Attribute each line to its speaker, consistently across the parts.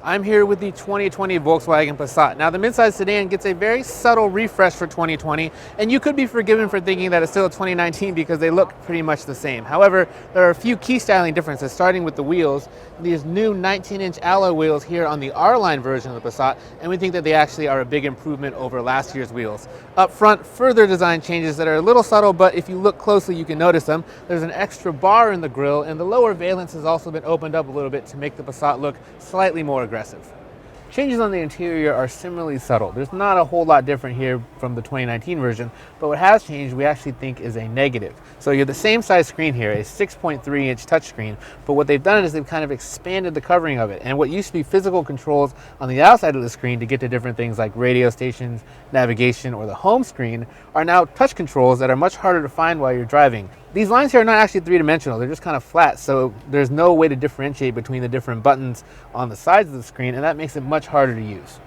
Speaker 1: I'm here with the 2020 Volkswagen Passat. Now, the midsize sedan gets a very subtle refresh for 2020, and you could be forgiven for thinking that it's still 2019 because they look pretty much the same. However, there are a few key styling differences, starting with the wheels. These new 19-inch alloy wheels here on the R-Line version of the Passat, and we think that they actually are a big improvement over last year's wheels. Up front, further design changes that are a little subtle, but if you look closely, you can notice them. There's an extra bar in the grille, and the lower valence has also been opened up a little bit to make the Passat look slightly more aggressive. Changes on the interior are similarly subtle. There's not a whole lot different here from the 2019 version, but what has changed we actually think is a negative. So you have the same size screen here, a 6.3-inch touchscreen, but what they've done is they've kind of expanded the covering of it. And what used to be physical controls on the outside of the screen to get to different things like radio stations, navigation, or the home screen are now touch controls that are much harder to find while you're driving. These lines here are not actually three-dimensional, they're just kind of flat, so there's no way to differentiate between the different buttons on the sides of the screen, and that makes it much harder to use.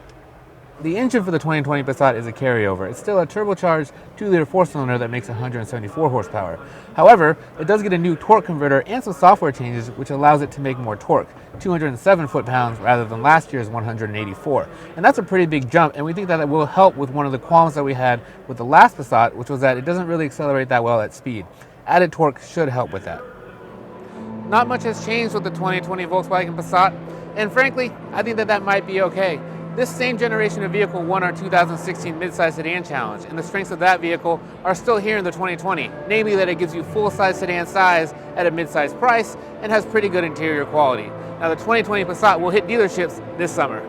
Speaker 1: The engine for the 2020 Passat is a carryover. It's still a turbocharged 2-liter 4-cylinder that makes 174 horsepower. However, it does get a new torque converter and some software changes which allows it to make more torque, 207 foot-pounds rather than last year's 184. And that's a pretty big jump, and we think that it will help with one of the qualms that we had with the last Passat, which was that it doesn't really accelerate that well at speed. Added torque should help with that. Not much has changed with the 2020 Volkswagen Passat, and frankly, I think that might be okay. This same generation of vehicle won our 2016 midsize sedan challenge, and the strengths of that vehicle are still here in the 2020, namely that it gives you full-size sedan size at a midsize price and has pretty good interior quality. Now, the 2020 Passat will hit dealerships this summer.